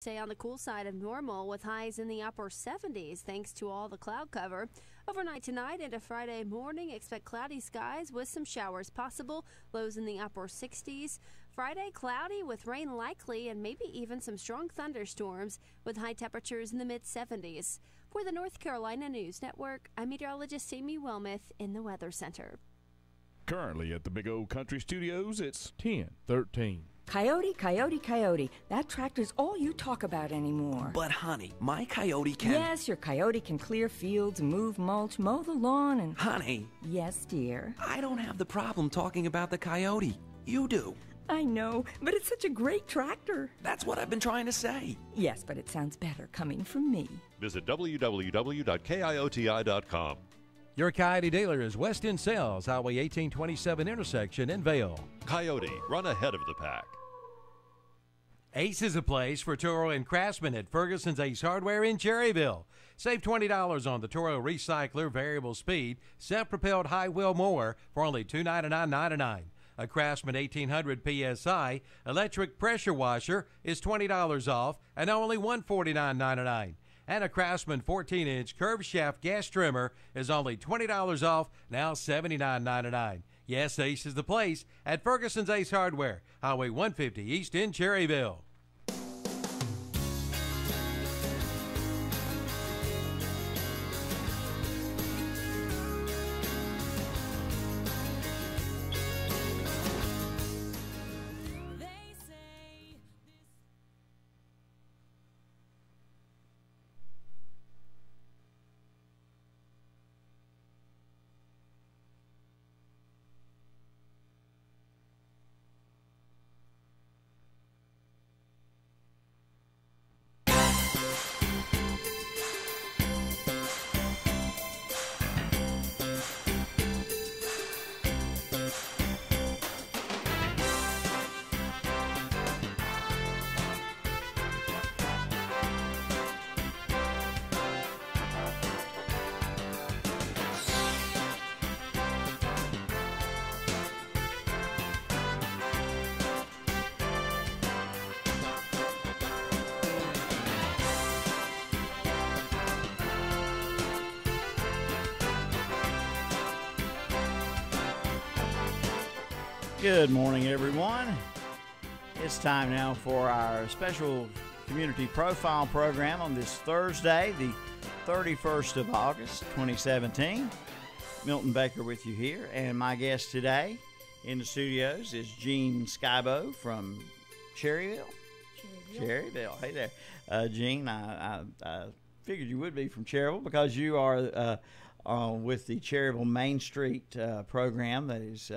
Stay on the cool side of normal with highs in the upper 70s thanks to all the cloud cover. Overnight tonight into Friday morning, expect cloudy skies with some showers possible, lows in the upper 60s. Friday, cloudy with rain likely and maybe even some strong thunderstorms with high temperatures in the mid-70s. For the North Carolina News Network, I'm meteorologist Amy Wilmoth in the Weather Center. Currently at the Big Old Country Studios, it's 10:13. Coyote, coyote, coyote. That tractor's all you talk about anymore. But honey, my Coyote can... Yes, your Coyote can clear fields, move mulch, mow the lawn, and... Honey. Yes, dear. I don't have the problem talking about the Coyote. You do. I know, but it's such a great tractor. That's what I've been trying to say. Yes, but it sounds better coming from me. Visit www.kioti.com. Your Coyote dealer is West End Sales, Highway 1827 intersection in Vail. Coyote, run ahead of the pack. Ace is a place for Toro and Craftsman at Ferguson's Ace Hardware in Cherryville. Save $20 on the Toro Recycler Variable Speed Self-Propelled High Wheel Mower for only $299.99. A Craftsman 1800 PSI electric pressure washer is $20 off and only $149.99. And a Craftsman 14-inch curved shaft gas trimmer is only $20 off, now $79.99. Yes, Ace is the place at Ferguson's Ace Hardware, Highway 150 East in Cherryville. Good morning, everyone. It's time now for our special community profile program on this Thursday, the 31st of August, 2017. Milton Baker with you here, and my guest today in the studios is Jean Skybo from Cherryville. Cherryville. Hey there. Jean, I figured you would be from Cherryville because you are with the Cherryville Main Street program that is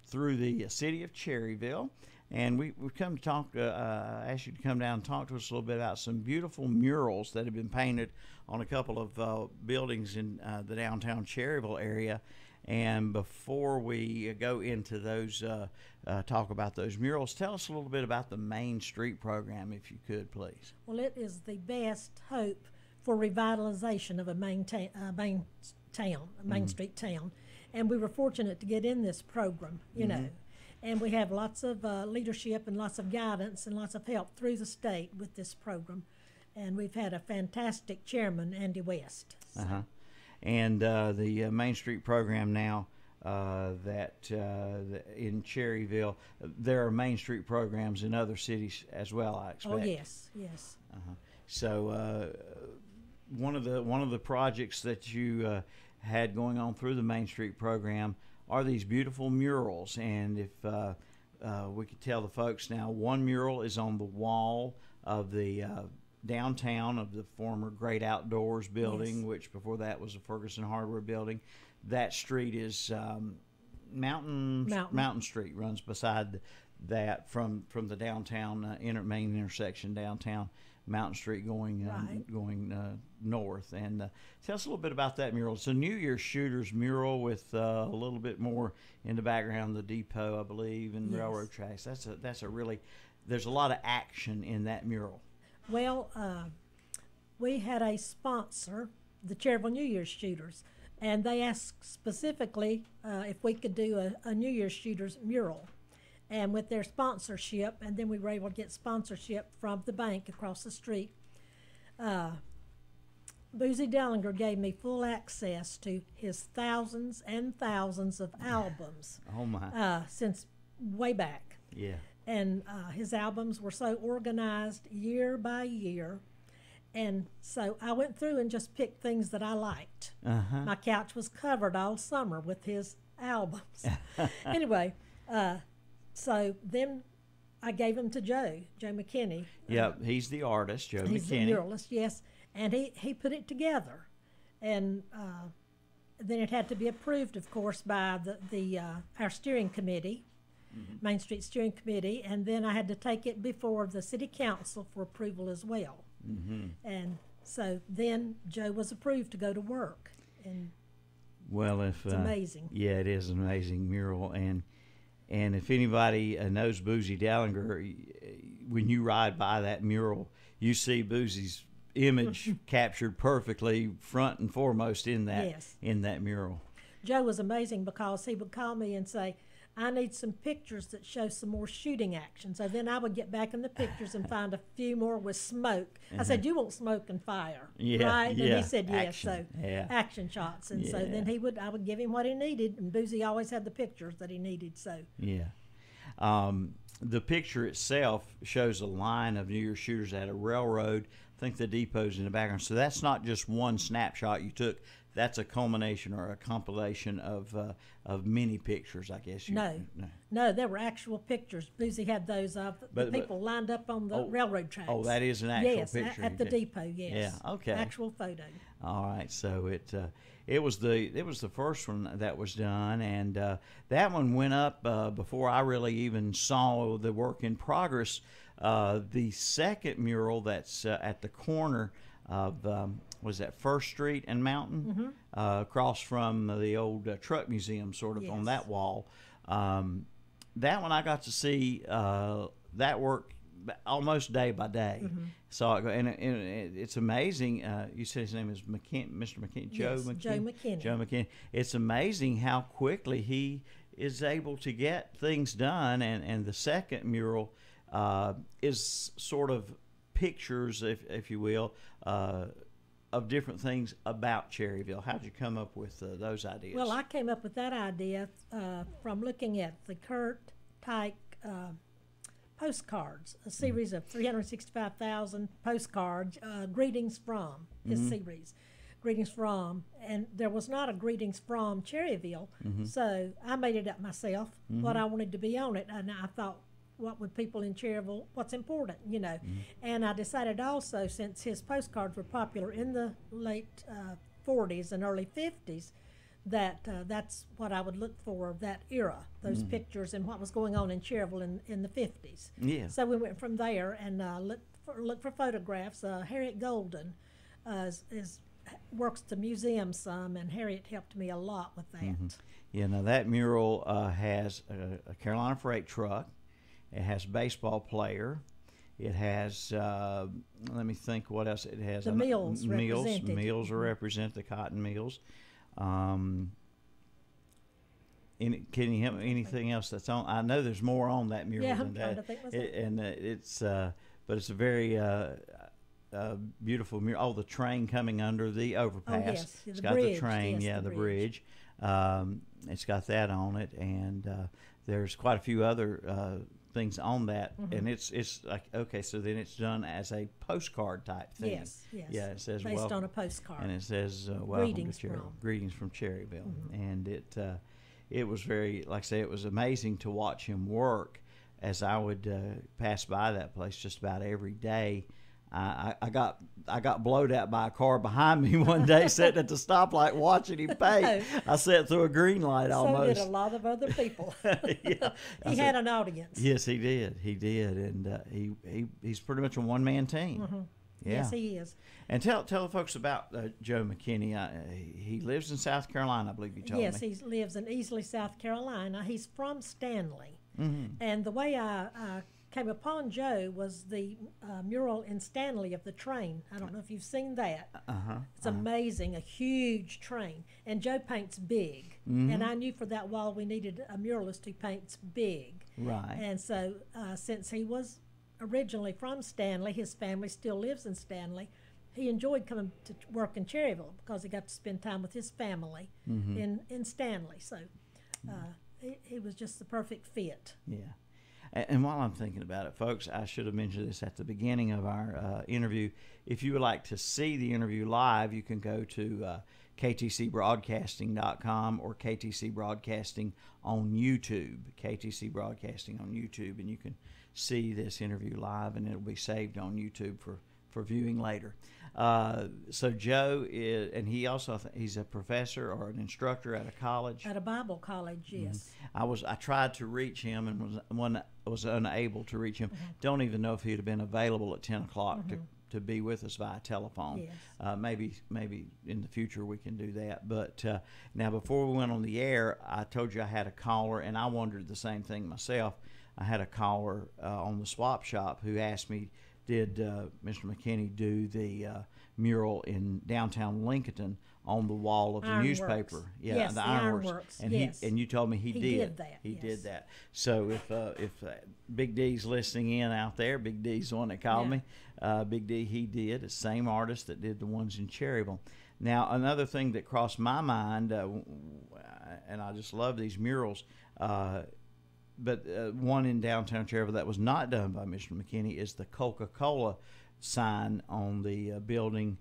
through the city of Cherryville, and we've come to talk. Ask you to come down and talk to us a little bit about some beautiful murals that have been painted on a couple of buildings in the downtown Cherryville area. And before we go into those, talk about those murals, tell us a little bit about the Main Street program, if you could, please. Well, it is the best hope for revitalization of a Main Street town. And we were fortunate to get in this program, you know. And we have lots of leadership and lots of guidance and lots of help through the state with this program. And we've had a fantastic chairman, Andy West. So. And the Main Street program now that in Cherryville, there are Main Street programs in other cities as well, I expect. Oh, yes, yes. So one of the projects that you had going on through the Main Street program are these beautiful murals. And if we could tell the folks now, one mural is on the wall of the downtown of the former Great Outdoors building, which before that was a Ferguson Hardware building. That street is Mountain Street, runs beside that from the downtown main intersection downtown. Mountain Street going north. And tell us a little bit about that mural. It's a New Year's Shooters mural with a little bit more in the background, the depot, I believe, and railroad tracks. That's a really, there's a lot of action in that mural. Well, we had a sponsor, the Cherryville New Year's Shooters, and they asked specifically if we could do a New Year's Shooters mural. and with their sponsorship, and then we were able to get sponsorship from the bank across the street. Boozy Dellinger gave me full access to his thousands and thousands of albums. Oh my! Since way back. Yeah. And his albums were so organized year by year. And so I went through and just picked things that I liked. My couch was covered all summer with his albums. Anyway, so then I gave them to Joe McKinney. Yep, he's the artist, Joe He's McKinney. the muralist, yes. And he put it together. And then it had to be approved, of course, by our steering committee. Main Street Steering Committee, and then I had to take it before the City Council for approval as well. And so then Joe was approved to go to work. And well, it's amazing. Yeah, it is an amazing mural, and if anybody knows Boozy Dellinger, when you ride by that mural, you see Boozy's image captured perfectly, front and foremost in that mural. Joe was amazing because he would call me and say, I need some pictures that show some more shooting action. So then I would get back in the pictures and find a few more with smoke. I said, you want smoke and fire, right? And he said, yes. Action. So action shots. And so then I would give him what he needed. And Boozy always had the pictures that he needed. So the picture itself shows a line of New Year's shooters at a railroad. I think the depot's in the background. So that's not just one snapshot you took. That's a culmination or a compilation of many pictures, I guess. No, there were actual pictures. Boozy had those of the people lined up on the railroad tracks. Oh, that is an actual picture. At the depot, yes. Yeah, okay. Actual photo. All right, so it was the first one that was done, and that one went up before I really even saw the work in progress. The second mural that's at the corner of was that First Street and Mountain, across from the old truck museum, sort of on that wall. That one I got to see that work almost day by day. So and it's amazing. You said his name is Mr. McKinney, Joe McKinney. Joe McKinney. Joe McKinney. It's amazing how quickly he is able to get things done. And the second mural is sort of pictures, if you will, of different things about Cherryville. How did you come up with those ideas? Well, I came up with that idea from looking at the Kurt Tyke postcards, a series of 365,000 postcards, greetings from his series. Greetings from, and there was not a greetings from Cherryville, so I made it up myself, what I wanted to be on it, and I thought, what would people in Cherryville, what's important, And I decided also, since his postcards were popular in the late 40s and early 50s, that that's what I would look for, that era, those pictures and what was going on in Cherryville in the 50s. Yeah. So we went from there and looked for photographs. Harriet Golden works at the museum some, and Harriet helped me a lot with that. Yeah, now that mural has a Carolina freight truck. It has a baseball player. It has, let me think what else it has. The mills represented. Mills are represented, the cotton mills. Can you help me? Anything else that's on? I know there's more on that mural than that. To think But it's a very beautiful mural. Oh, the train coming under the overpass. Oh, yes. It's The got bridge. the train, Yes, the the bridge. It's got that on it, and there's quite a few other things on that, and it's like, okay, so then it's done as a postcard type thing. Yes. Yeah, it says based welcome, on a postcard. and it says welcome Greetings to from. Greetings from Cherryville, and it was very, like I say, it was amazing to watch him work as I would pass by that place just about every day. I got blowed out by a car behind me one day, sitting at the stoplight watching him paint. I sat through a green light almost. So did a lot of other people. Yeah. He had an audience. Yes, he did, and he's pretty much a one-man team. Yeah. Yes, he is. And tell the folks about Joe McKinney. He lives in South Carolina, I believe you told me. Yes, he lives in Easley, South Carolina. He's from Stanley. And the way I came upon Joe was the mural in Stanley of the train. I don't know if you've seen that. It's amazing, a huge train. And Joe paints big. And I knew for that wall we needed a muralist who paints big. Right. And so since he was originally from Stanley, his family still lives in Stanley. He enjoyed coming to work in Cherryville because he got to spend time with his family in Stanley. So he was just the perfect fit. Yeah. And while I'm thinking about it, folks, I should have mentioned this at the beginning of our interview. If you would like to see the interview live, you can go to ktcbroadcasting.com or KTC Broadcasting on YouTube. KTC Broadcasting on YouTube, and you can see this interview live, and it'll be saved on YouTube for viewing later. So Joe is, and he also he's a professor or an instructor at a college. At a Bible college, yes. I tried to reach him and was unable to reach him. Don't even know if he'd have been available at 10 o'clock to be with us via telephone. Yes. Maybe in the future we can do that. But now, before we went on the air, I told you I had a caller, and I wondered the same thing myself. I had a caller on the swap shop who asked me, did Mr. McKinney do the mural in downtown Lincoln on the wall of the Ironworks. newspaper? Yeah, yes, the Ironworks. And yes. and you told me he did. that. He yes. did that. So if Big D's listening in out there, Big D's the one that called me. Big D, he did. The same artist that did the ones in Cherryville. Now, another thing that crossed my mind, and I just love these murals, but one in downtown Cherryville that was not done by Mr. McKinney is the Coca-Cola sign on the building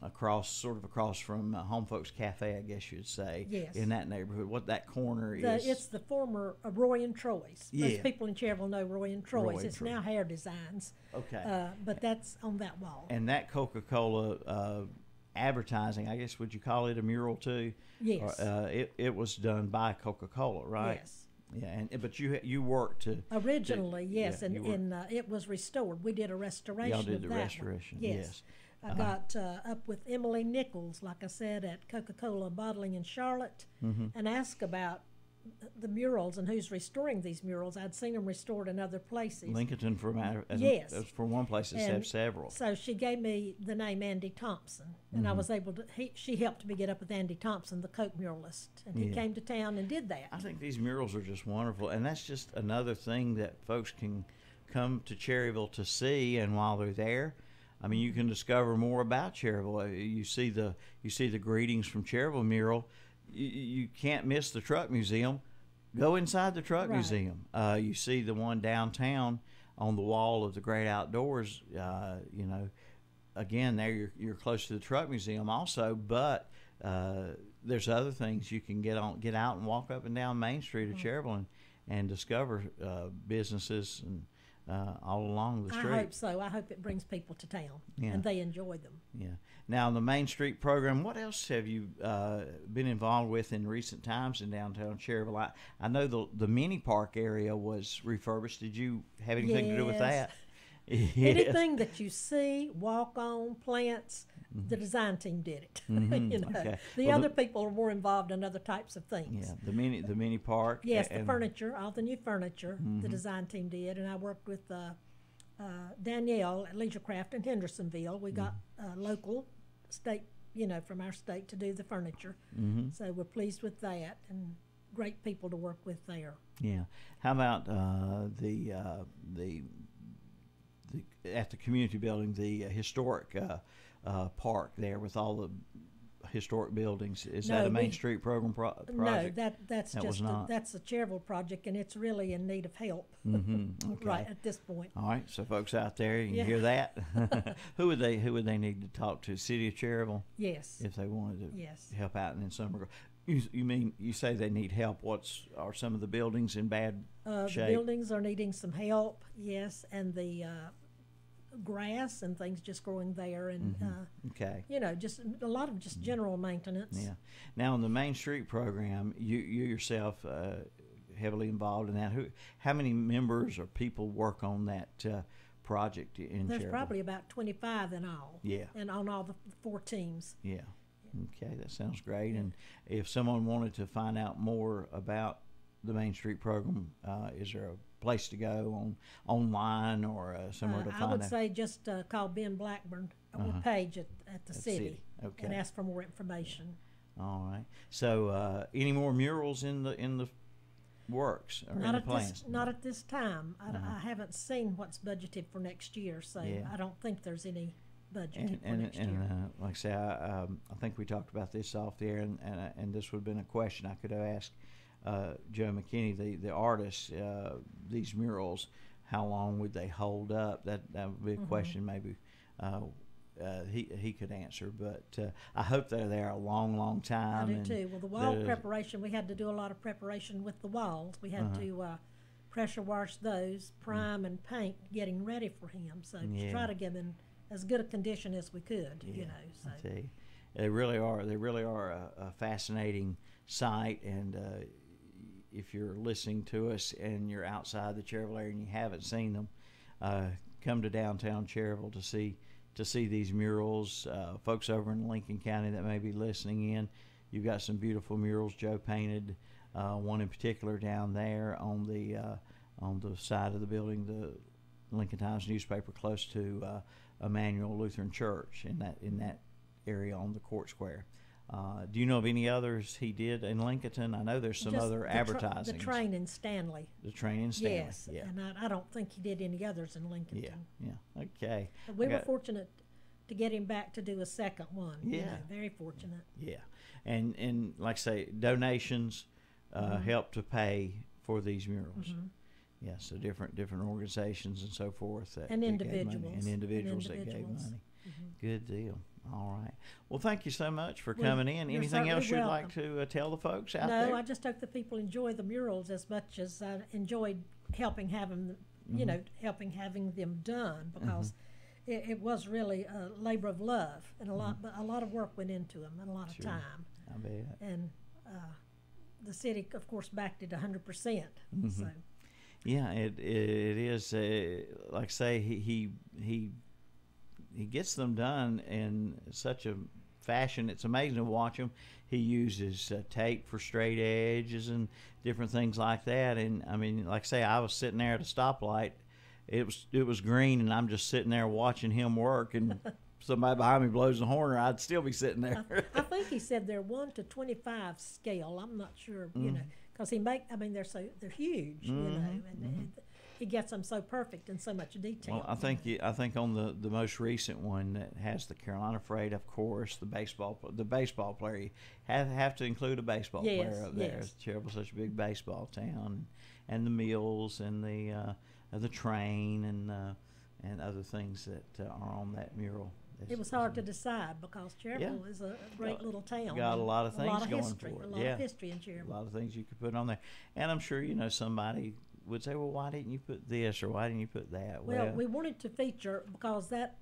across from Home Folks Cafe, I guess you'd say, yes. in that neighborhood. What that corner is? It's the former Roy and Troy's. Yeah. Most people in Cherryville know Roy and Troy's. Roy and it's Troy. now Hair Designs. Okay. But that's on that wall. And that Coca-Cola advertising, I guess, would you call it a mural too? Yes. It was done by Coca-Cola, right? Yes. Yeah, but you worked to originally, yes, yeah, and it was restored. We did a restoration. Y'all did the of that restoration, one. yes. I got up with Emily Nichols, like I said, at Coca-Cola Bottling in Charlotte, and asked about the murals and who's restoring these murals. I'd seen them restored in other places. Lincoln, for one place, it's have several. So she gave me the name Andy Thompson, and I was able to. She helped me get up with Andy Thompson, the Coke muralist, and he came to town and did that. I think these murals are just wonderful, and that's just another thing that folks can come to Cherryville to see. And while they're there, I mean, you can discover more about Cherryville. You see the greetings from Cherryville mural. You can't miss the truck museum. Go inside the truck museum. You see the one downtown on the wall of the Great Outdoors. Again, there you're close to the truck museum also, but there's other things you can get out and walk up and down Main Street of Cherryville and discover businesses and all along the street. I hope so. I hope it brings people to town and they enjoy them. Yeah. Now, in the Main Street program, what else have you been involved with in recent times in downtown Cherryville? I know the mini park area was refurbished. Did you have anything to do with that? Yes. Anything that you see, walk on, plants, the design team did it. Okay. The other people are more involved in other types of things. Yeah, the mini park. Yes, the furniture, all the new furniture, the design team did, and I worked with Danielle at Leisure Craft in Hendersonville. We got local state, from our state to do the furniture. So we're pleased with that, and great people to work with there. Yeah. How about the at the community building, the historic park there with all the historic buildings? Is that a Main Street program project? No, that's that's a Cherryville project, and it's really in need of help Okay. right at this point. All right, so folks out there, you can hear that. Who would they need to talk to? City of Cherryville? Yes. If they wanted to help out in some regard. You say they need help. Are some of the buildings in bad shape? The buildings are needing some help, yes, and the grass and things just growing there, and okay, just a lot of just general maintenance. Yeah. Now, in the Main Street program, you yourself heavily involved in that. How many members or people work on that project in There's Cherryville? probably about 25 in all. Yeah. And on all the 4 teams. Yeah. Okay, that sounds great. And if someone wanted to find out more about the Main Street program, is there a place to go online or somewhere to find out? I would say just call Ben Blackburn or Paige at the city. Okay. And ask for more information. All right. So, any more murals in the works or in Not the at plans? this, not at this time. I haven't seen what's budgeted for next year, so Yeah. I don't think there's any budgeted for next year. And like I say, I think we talked about this off the air, and this would have been a question I could have asked Joe McKinney, the artist. These murals, how long would they hold up? That would be a question maybe he could answer. But I hope they're there a long time. I do too. Well, the wall preparation, we had to do a lot of preparation with the walls. We had to pressure wash those, prime and paint, getting ready for him. So to try to give him as good a condition as we could, you know. So I tell you, they really are a fascinating sight. And if you're listening to us and you're outside the Cherryville area and you haven't seen them, come to downtown Cherryville to see these murals. Folks over in Lincoln County that may be listening in, you've got some beautiful murals Joe painted. One in particular down there on the side of the building, the Lincoln Times newspaper, close to Emmanuel Lutheran Church in that area on the Court Square. Do you know of any others he did in Lincoln? I know there's some just other advertising. The train in Stanley. The train in Stanley. Yes, yeah. And I don't think he did any others in Lincoln. Yeah. Okay. But we were fortunate to get him back to do a second one. Yeah. You know, very fortunate. Yeah, and like I say, donations help to pay for these murals. Yeah, so different organizations and so forth and that individuals gave money, and individuals that gave money. Good deal. All right. Well, thank you so much for coming in. You're Anything else you'd welcome. like to tell the folks out there? No, I just hope the people enjoy the murals as much as I enjoyed helping having them done, because it was really a labor of love, and a lot of work went into them and a lot of time. I bet. And the city, of course, backed it 100%. So. Yeah, it is. Like I say, he gets them done in such a fashion. It's amazing to watch him. He uses tape for straight edges and different things like that. And I mean, like I say, I was sitting there at a stoplight. It was green, and I'm just sitting there watching him work. And somebody behind me blows the horn, or I'd still be sitting there. I think he said they're 1 to 25 scale. I'm not sure, you know, because they're huge, you know, and he gets them so perfect and so much detail. Well, I think on the most recent one that has the Carolina Freight, of course, the baseball player, you have to include a baseball player up there. Yes. Cherryville's such a big baseball town, and the mills and the train and other things that are on that mural. It was hard to decide because Cherryville is a great little town. Got a lot of things going history, for it. A lot of history in Cherryville. A lot of things you could put on there. And I'm sure, somebody would say, well, why didn't you put this or why didn't you put that? Well, we wanted to feature, because that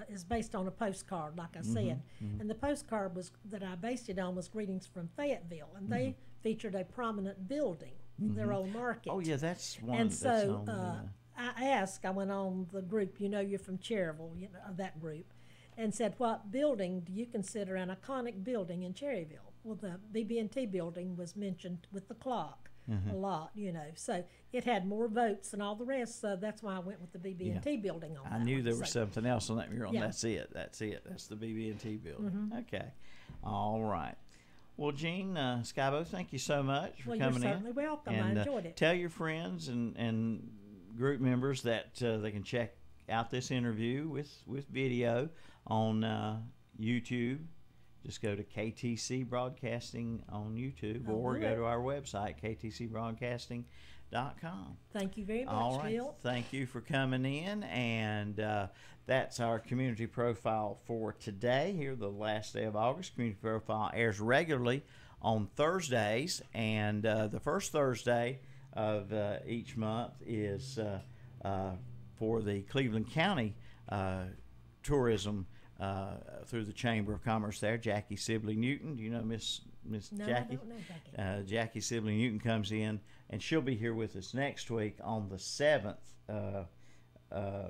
is based on a postcard, like I said. And the postcard that I based it on was Greetings from Fayetteville. And they featured a prominent building, their old market. Oh, yeah, that's one. And that's so on I went on the group, you're from Cherryville, that group, and said, what building do you consider an iconic building in Cherryville? Well, the BB&T building was mentioned with the clock a lot, So it had more votes than all the rest, so that's why I went with the BB&T building on that. I knew one. there was something else on that mural. Yeah. That's it. That's the BB&T building. Okay. All right. Well, Jean Skybo, thank you so much for coming in. You're certainly welcome. And, I enjoyed it. Tell your friends and group members that they can check out this interview with video on YouTube. Just go to KTC Broadcasting on YouTube, or go to our website, ktcbroadcasting.com. Thank you very much, All right. Phil. Thank you for coming in. And that's our community profile for today. Here, the last day of August. Community profile airs regularly on Thursdays. And the first Thursday of each month is for the Cleveland County tourism through the Chamber of Commerce there. Jackie Sibley Newton. Do you know Miss No, Jackie? I don't know Jackie. Jackie Sibley Newton comes in, and she'll be here with us next week on the 7th, I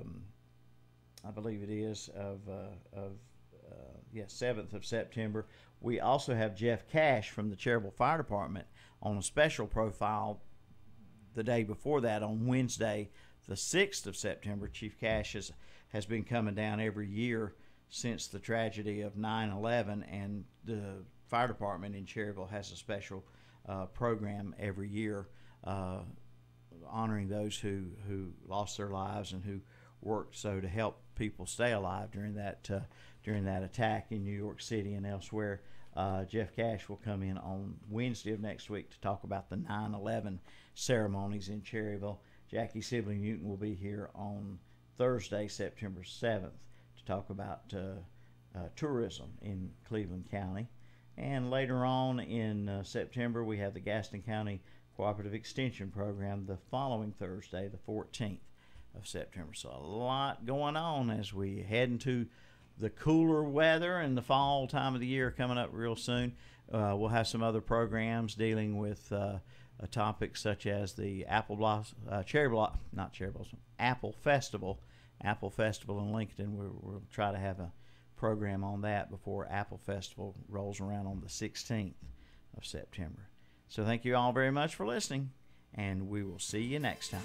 believe it is, of 7th of September. We also have Jeff Cash from the Cherryville Fire Department on a special profile the day before that, on Wednesday, the 6th of September. Chief Cash has been coming down every year since the tragedy of 9/11, and the fire department in Cherryville has a special program every year honoring those who lost their lives and who worked so to help people stay alive during that attack in New York City and elsewhere. Jeff Cash will come in on Wednesday of next week to talk about the 9/11 ceremonies in Cherryville. Jackie Sibley Newton will be here on Thursday, September 7th, to talk about tourism in Cleveland County. And later on in September, we have the Gaston County Cooperative Extension Program the following Thursday, the 14th of September. So a lot going on as we head into the cooler weather and the fall time of the year coming up real soon. We'll have some other programs dealing with topics such as the Apple Festival in Lincoln. We'll try to have a program on that before Apple Festival rolls around on the 16th of September. So thank you all very much for listening, and we will see you next time.